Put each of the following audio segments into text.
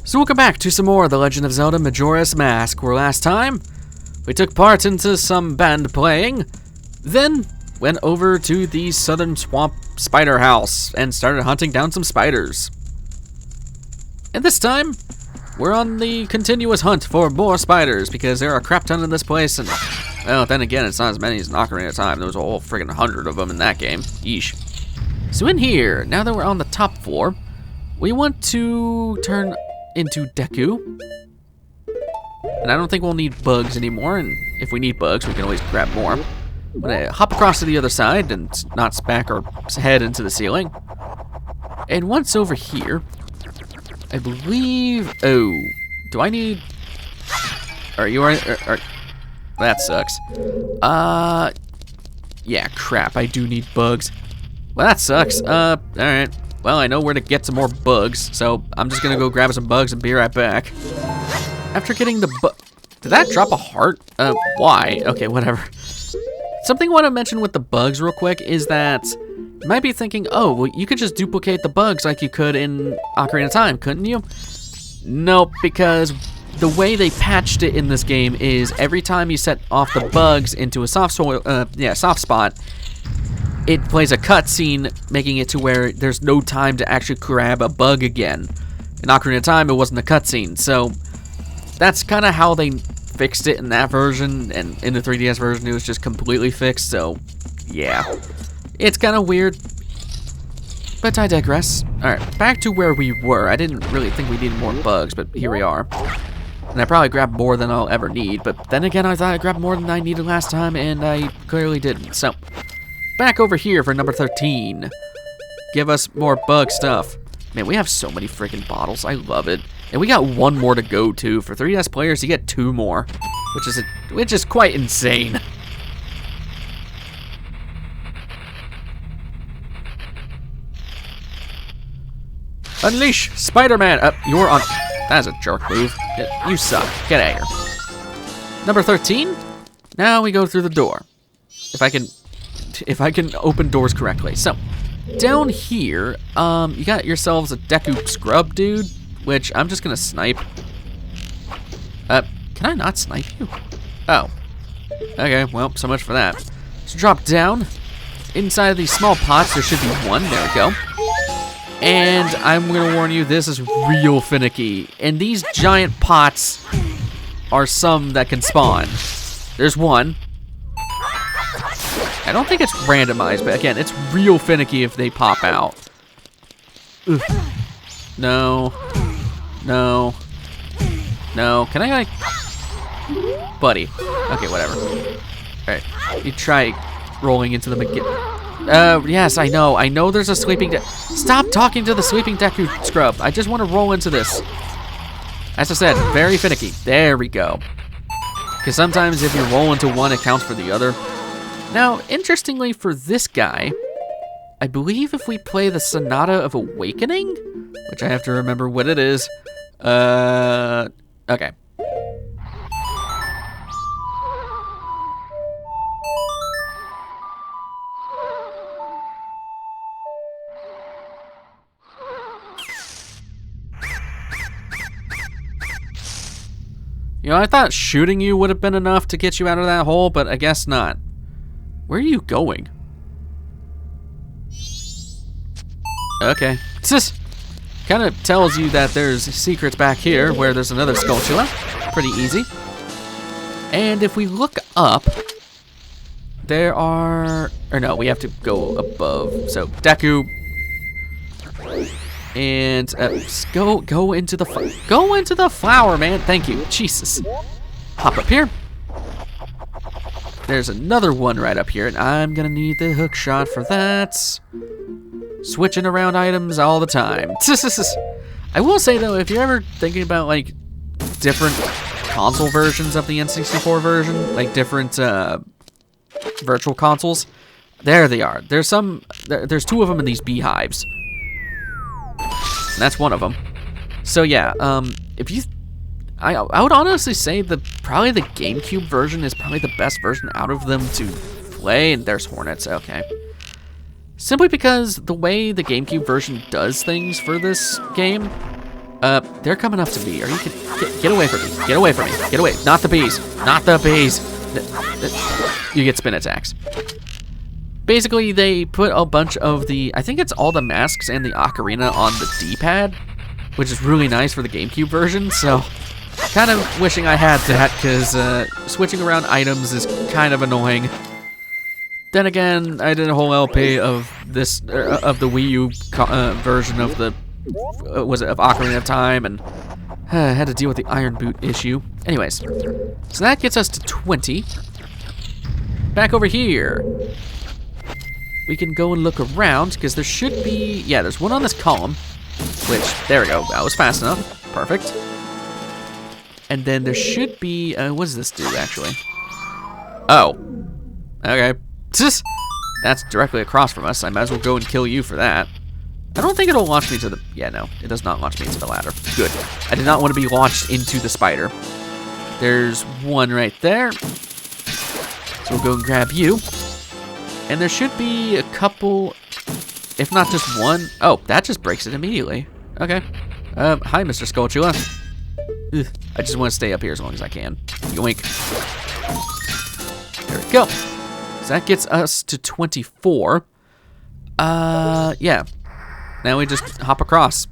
So welcome back to some more of The Legend of Zelda Majora's Mask, where last time we took part into some band playing, then went over to the southern swamp spider house and started hunting down some spiders. And this time, we're on the continuous hunt for more spiders because there are a crap ton in this place, and well, then again, it's not as many as an Ocarina of Time. There was a whole friggin' 100 of them in that game. Yeesh. So in here, now that we're on the top floor, we want to turn into Deku. And I don't think we'll need bugs anymore, and if we need bugs, we can always grab more. I'm gonna hop across to the other side and not smack our head into the ceiling. And once over here, I believe... Oh, do I need... Are you alright? That sucks. Yeah, crap, I do need bugs. Well, that sucks. Alright. Well, I know where to get some more bugs, so I'm just gonna go grab some bugs and be right back. After getting the Did that drop a heart? Why? Okay, whatever. Something I want to mention with the bugs real quick is that you might be thinking, oh, well, you could just duplicate the bugs like you could in Ocarina of Time, couldn't you? Nope, because the way they patched it in this game is every time you set off the bugs into a soft spot, it plays a cutscene, making it to where there's no time to actually grab a bug again. In Ocarina of Time, it wasn't a cutscene, so that's kind of how they fixed it in that version, and in the 3DS version, it was just completely fixed, so yeah. It's kind of weird, but I digress. Alright, back to where we were. I didn't really think we needed more bugs, but here we are. And I probably grabbed more than I'll ever need, but then again, I thought I grabbed more than I needed last time, and I clearly didn't, so... Back over here for number 13. Give us more bug stuff. Man, we have so many freaking bottles. I love it. And we got one more to go to. For 3DS players, you get 2 more, which is quite insane. Unleash Spider-Man. You're on. That's a jerk move. You suck. Get out of here. Number 13. Now we go through the door. If I can open doors correctly. So, down here, you got yourselves a Deku Scrub dude, which I'm just gonna snipe. Can I not snipe you? Oh. Okay, well, so much for that. So drop down. Inside of these small pots, there should be one. There we go. And I'm gonna warn you, this is real finicky. And these giant pots are some that can spawn. There's one. I don't think it's randomized, but again, it's real finicky if they pop out. Ugh. No. No. No. Can I, like... Buddy. Okay, whatever. Alright. You try rolling into them again. Yes, I know. I know there's a sleeping Stop talking to the sleeping Deku Scrub. I just want to roll into this. As I said, very finicky. There we go. Because sometimes if you roll into one, it counts for the other. Now, interestingly for this guy, I believe if we play the Sonata of Awakening, which I have to remember what it is, okay. You know, I thought shooting you would have been enough to get you out of that hole, but I guess not. Where are you going? Okay. This kind of tells you that there's secrets back here where there's another Skulltula. Pretty easy. And if we look up, there are... Or no, we have to go above. So, Deku. And go into the flower, man. Thank you. Jesus. Hop up here. There's another one right up here, and I'm gonna need the hook shot for that. Switching around items all the time. I will say, though, if you're ever thinking about, like, different console versions of the N64 version, like different virtual consoles, there they are. There's 2 of them in these beehives. And that's one of them. So, yeah, if you... I would honestly say that probably the GameCube version is probably the best version out of them to play, and there's Hornets, okay. Simply because the way the GameCube version does things for this game They're coming up to me. Are you kidding? Get away from me. Get away from me. Get away. Not the bees. Not the bees. You get spin attacks. Basically, they put a bunch of the, I think it's all the masks and the ocarina on the D-pad, which is really nice for the GameCube version, so kind of wishing I had that, because switching around items is kind of annoying. Then again, I did a whole LP of this, of the Wii U version of the, of Ocarina of Time, and had to deal with the Iron Boot issue. Anyways, so that gets us to 20. Back over here. We can go and look around, because there should be, yeah, there's one on this column, which, there we go, that was fast enough. Perfect. And then there should be, what does this do, actually? Oh. Okay. That's directly across from us. I might as well go and kill you for that. I don't think it'll launch me to the, yeah, no, it does not launch me into the ladder. Good. I did not want to be launched into the spider. There's one right there. So we'll go and grab you. And there should be a couple, if not just one. Oh, that just breaks it immediately. Okay. Hi, Mr. Skulltula. Ugh, I just want to stay up here as long as I can. Yoink. There we go. So that gets us to 24. Yeah. Now we just hop across.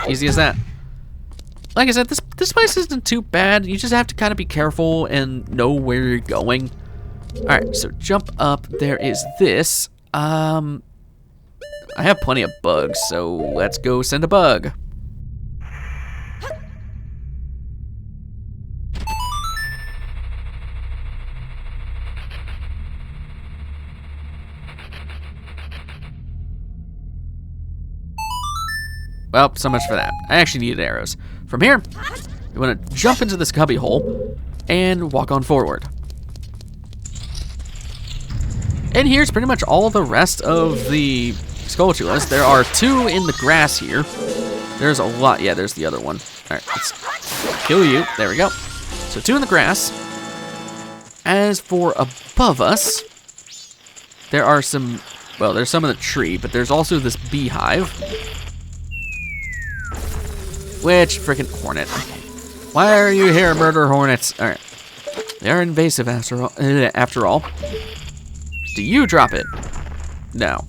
Easy as that. Like I said, this place isn't too bad. You just have to kind of be careful and know where you're going. Alright, so jump up. There is this. I have plenty of bugs, so let's go send a bug. Well, so much for that. I actually needed arrows. From here, we want to jump into this cubby hole and walk on forward. And here's pretty much all the rest of the Skulltulas. There are 2 in the grass here. There's a lot. Yeah, there's the other one. All right, let's kill you. There we go. So 2 in the grass. As for above us, there are some, well, there's some in the tree, but there's also this beehive. Which freaking hornet. Why are you here, murder hornets? All right. They're invasive after all. Do you drop it? No.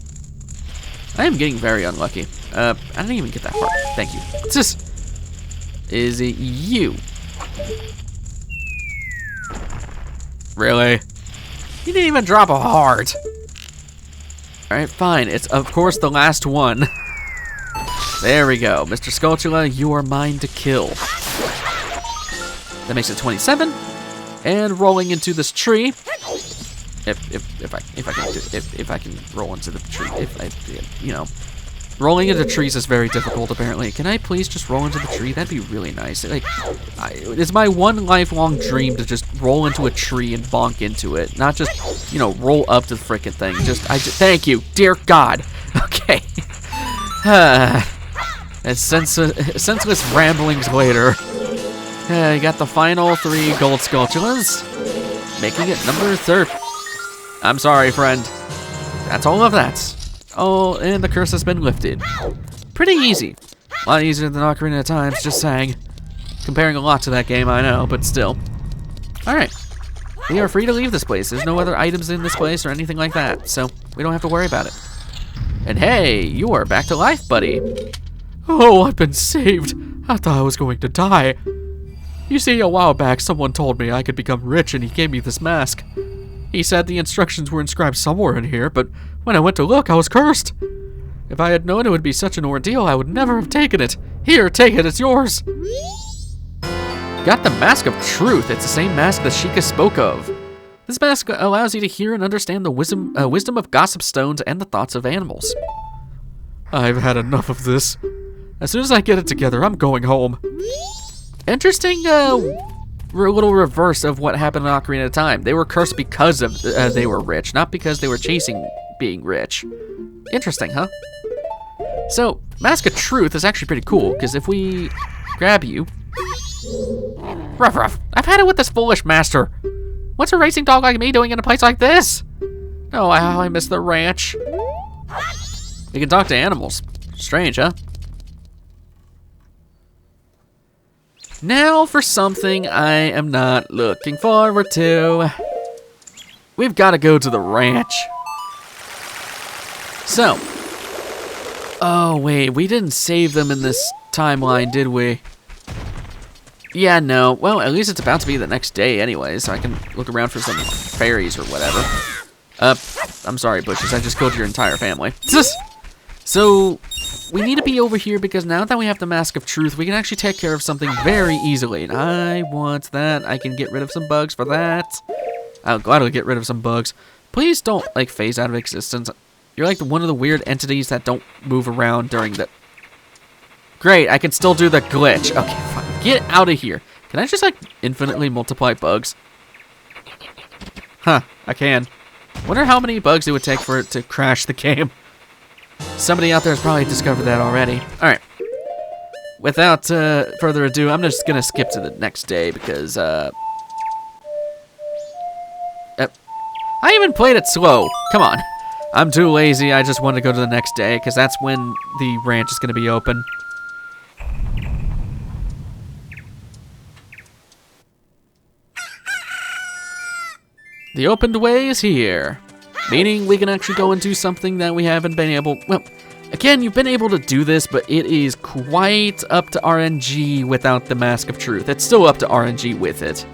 I am getting very unlucky. I didn't even get that far. Thank you. Is it you? Really? You didn't even drop a heart. Alright, fine. It's, of course, the last one. There we go. Mr. Skulltula, you are mine to kill. That makes it 27. And rolling into this tree. If I can roll into the tree, you know, rolling into trees is very difficult apparently. Can I please just roll into the tree? That'd be really nice. Like, it's my one lifelong dream to just roll into a tree and bonk into it, not just, you know, roll up to the frickin' thing. Thank you, dear God. Okay. And senseless ramblings later. You got the final 3 gold Skulltulas, making it number 3. I'm sorry, friend. That's all of that. Oh, and the curse has been lifted. Pretty easy. A lot easier than Ocarina of Time, just saying. Comparing a lot to that game, I know, but still. Alright. We are free to leave this place. There's no other items in this place or anything like that, so we don't have to worry about it. And hey, you are back to life, buddy. Oh, I've been saved. I thought I was going to die. You see, a while back, someone told me I could become rich and he gave me this mask. He said the instructions were inscribed somewhere in here, but when I went to look, I was cursed. If I had known it would be such an ordeal, I would never have taken it. Here, take it, it's yours. Got the Mask of Truth. It's the same mask that Sheikah spoke of. This mask allows you to hear and understand the wisdom of gossip stones and the thoughts of animals. I've had enough of this. As soon as I get it together, I'm going home. Interesting, little reverse of what happened in Ocarina of Time. They were cursed because of they were rich, not because they were chasing being rich. Interesting, huh? So, Mask of Truth is actually pretty cool, because if we grab you... Ruff, I've had it with this foolish master. What's a racing dog like me doing in a place like this? Oh, how I miss the ranch. You can talk to animals. Strange, huh? Now for something I am not looking forward to. We've got to go to the ranch. So. Oh, wait. We didn't save them in this timeline, did we? Yeah, no. Well, at least it's about to be the next day anyway, so I can look around for some fairies or whatever. I'm sorry, Bushes. I just killed your entire family. So, we need to be over here because now that we have the Mask of Truth, we can actually take care of something very easily. And I want that. I can get rid of some bugs for that. I'll gladly get rid of some bugs. Please don't, like, phase out of existence. You're like one of the weird entities that don't move around during the... Great, I can still do the glitch. Okay, fine. Get out of here. Can I just, like, infinitely multiply bugs? Huh, I can. Wonder how many bugs it would take for it to crash the game. Somebody out there has probably discovered that already. Alright. Without further ado, I'm just gonna skip to the next day because, I even played it slow. Come on. I'm too lazy. I just want to go to the next day because that's when the ranch is gonna be open. The opened way is here, meaning we can actually go and do something that we haven't been able... Well, again, you've been able to do this, but it is quite up to RNG without the Mask of Truth. It's still up to RNG with it.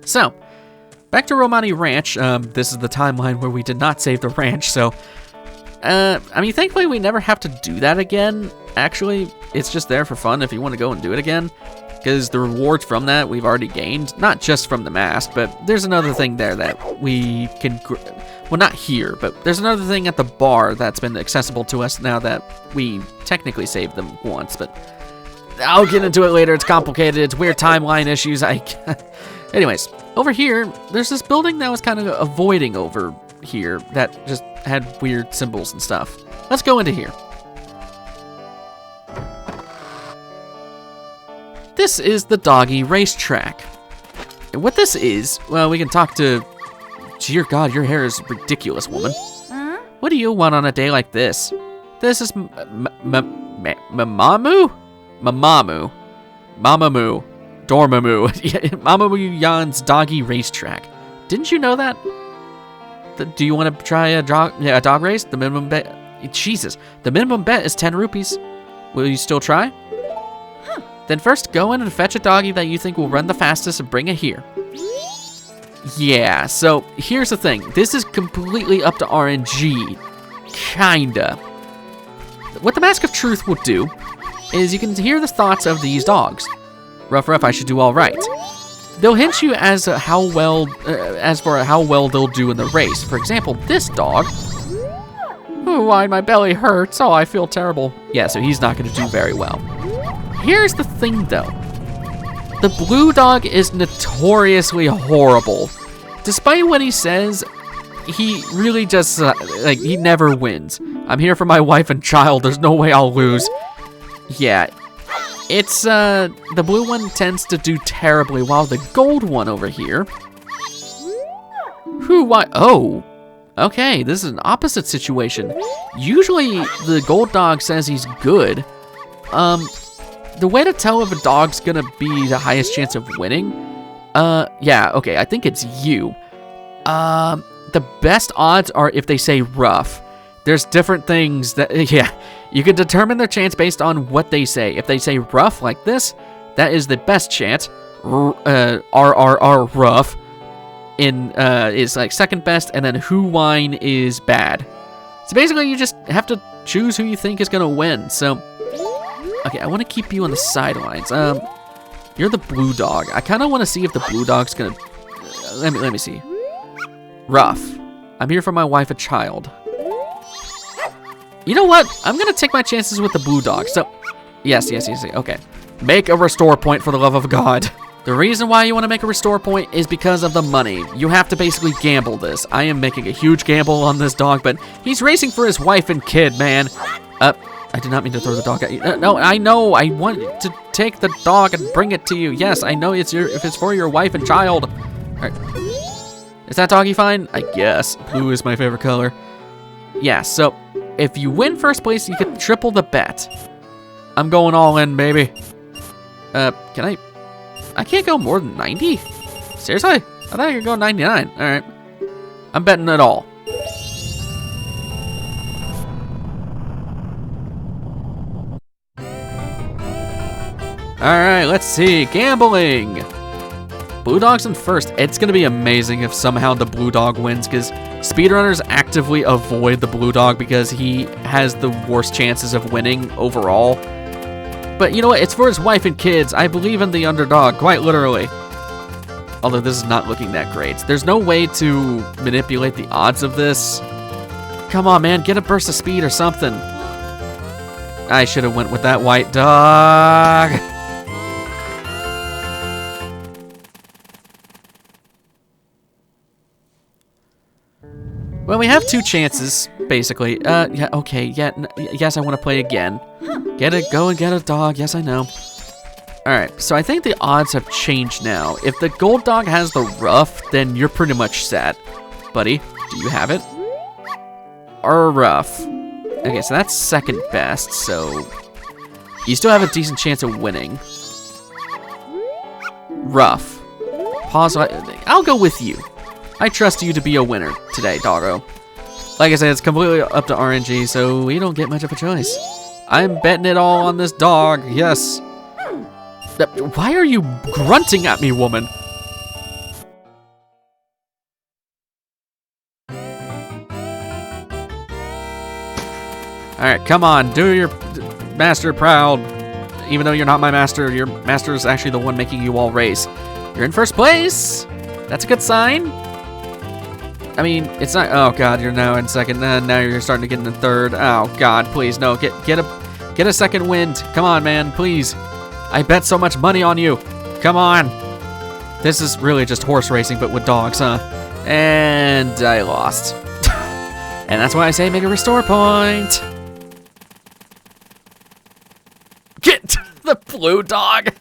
So, back to Romani Ranch. This is the timeline where we did not save the ranch, so... I mean, thankfully we never have to do that again. Actually, it's just there for fun if you want to go and do it again. Because the rewards from that we've already gained, not just from the mask, but there's another thing there that we can, well, not here, but there's another thing at the bar that's been accessible to us now that we technically saved them once, but I'll get into it later. It's complicated. It's weird timeline issues. Anyways, over here, there's this building that was kind of avoiding over here that just had weird symbols and stuff. Let's go into here. This is the Doggy Racetrack. And what this is, well, we can talk to... Dear God, your hair is ridiculous, woman. What do you want on a day like this? This is Mamamoo? Mamamoo. Mamamoo. Dormammu. Mamamoo Yan's Doggy Racetrack. Didn't you know that? Do you want to try a dog race? The minimum bet... Jesus. The minimum bet is 10 rupees. Will you still try? Then first go in and fetch a doggy that you think will run the fastest and bring it here. Yeah, so here's the thing. This is completely up to RNG. Kinda. What the Mask of Truth will do is you can hear the thoughts of these dogs. Rough, I should do all right. They'll hint you as for how well they'll do in the race. For example, this dog. Oh, why my belly hurts. Oh, I feel terrible. Yeah, so he's not going to do very well. Here's the thing, though. The blue dog is notoriously horrible. Despite what he says, he really just, he never wins. I'm here for my wife and child. There's no way I'll lose. Yeah, it's, the blue one tends to do terribly, while the gold one over here... Oh, okay, this is an opposite situation. Usually, the gold dog says he's good. The way to tell if a dog's gonna be the highest chance of winning, yeah, okay, I think it's you. The best odds are if they say rough. There's different things that, yeah, you can determine their chance based on what they say. If they say rough like this, that is the best chance. RRR rough is like second best, and then who wine is bad. So basically, you just have to choose who you think is gonna win. So. Okay, I want to keep you on the sidelines. You're the blue dog. I kind of want to see if the blue dog's gonna... Let me see. Rough. I'm here for my wife and child. You know what? I'm gonna take my chances with the blue dog. So, yes. Okay. Make a restore point for the love of God. The reason why you want to make a restore point is because of the money. You have to basically gamble this. I am making a huge gamble on this dog, but he's racing for his wife and kid, man. I did not mean to throw the dog at you. No, I know. I want to take the dog and bring it to you. Yes, I know if it's for your wife and child. All right. Is that doggy fine? I guess. Blue is my favorite color. Yeah, so if you win first place, you can triple the bet. I'm going all in, baby. Can I? I can't go more than 90? Seriously? I thought I could go 99. All right. I'm betting it all. All right, let's see. Gambling. Blue Dog's in first. It's going to be amazing if somehow the Blue Dog wins, because speedrunners actively avoid the Blue Dog because he has the worst chances of winning overall. But you know what? It's for his wife and kids. I believe in the underdog, quite literally. Although this is not looking that great. There's no way to manipulate the odds of this. Come on, man. Get a burst of speed or something. I should have went with that white dog. Well, we have two chances, basically. Yeah, okay, yeah, yes, I want to play again. Go and get a dog, yes, I know. Alright, so I think the odds have changed now. If the gold dog has the rough, then you're pretty much set. Buddy, do you have it? Or rough? Okay, so that's second best, so you still have a decent chance of winning. Rough. Pause, I'll go with you. I trust you to be a winner today, doggo. Like I said, it's completely up to RNG, so we don't get much of a choice. I'm betting it all on this dog, yes. Why are you grunting at me, woman? Alright, come on, do your master proud. Even though you're not my master, your master is actually the one making you all race. You're in first place. That's a good sign. I mean, it's not. Oh God, you're now in second. Now you're starting to get in third. Oh God, please no, get a second wind. Come on, man, please. I bet so much money on you. Come on. This is really just horse racing, but with dogs, huh? And I lost. And that's why I say make a restore point. Get the blue dog.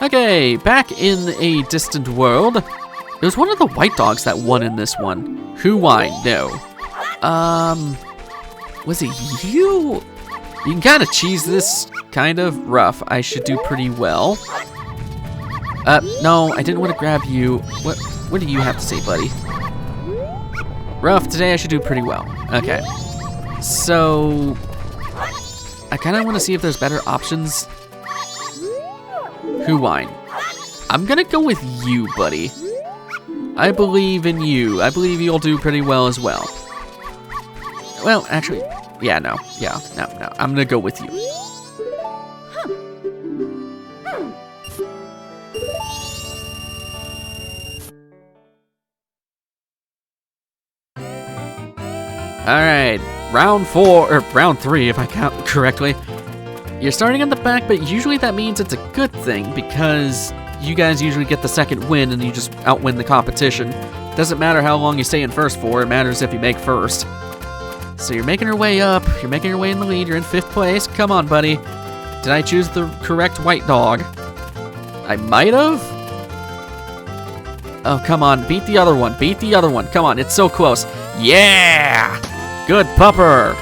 Okay, back in a distant world. It was one of the white dogs that won in this one. Who won? No. Was it you? You can kind of cheese this, kind of rough. I should do pretty well. No, I didn't want to grab you. What do you have to say, buddy? Rough, today I should do pretty well. Okay. So, I kind of want to see if there's better options. Who won? I'm gonna go with you, buddy. I believe in you. I believe you'll do pretty well as well. Well, actually, yeah, no. I'm gonna go with you. Alright, round 3 if I count correctly. You're starting in the back, but usually that means it's a good thing because you guys usually get the second win and you just outwin the competition. Doesn't matter how long you stay in first for, it matters if you make first. So you're making your way up, you're making your way in the lead, you're in 5th place. Come on, buddy. Did I choose the correct white dog? I might have? Oh, come on, beat the other one, Come on, it's so close. Yeah! Good pupper!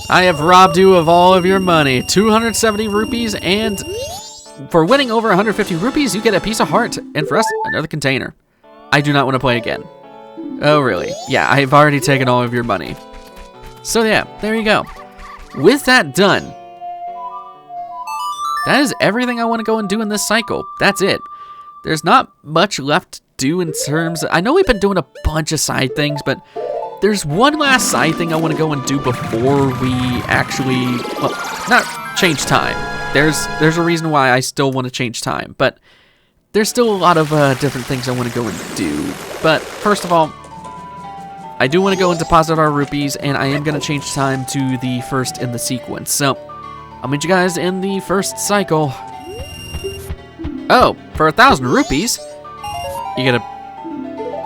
I have robbed you of all of your money. 270 rupees, and for winning over 150 rupees, you get a piece of heart. And for us, another container. I do not want to play again. Oh, really? Yeah, I've already taken all of your money. So yeah, there you go. With that done, that is everything I want to go and do in this cycle. That's it. There's not much left to do in terms of, I know we've been doing a bunch of side things, but there's one last side thing I want to go and do before we actually, well, not change time. There's a reason why I still want to change time, but there's still a lot of different things I want to go and do. But first of all, I do want to go and deposit our rupees, and I am going to change time to the first in the sequence. So I'll meet you guys in the first cycle. Oh, for 1,000 rupees? You get a...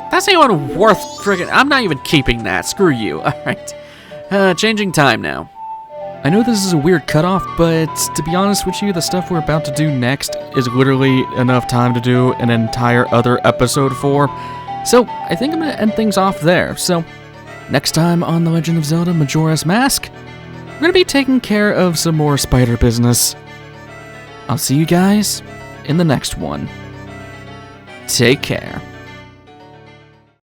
That's not even worth friggin'... I'm not even keeping that. Screw you. Alright. Changing time now. I know this is a weird cutoff, but to be honest with you, the stuff we're about to do next is literally enough time to do an entire other episode for. So I think I'm going to end things off there. So next time on The Legend of Zelda Majora's Mask, we're going to be taking care of some more spider business. I'll see you guys in the next one. Take care.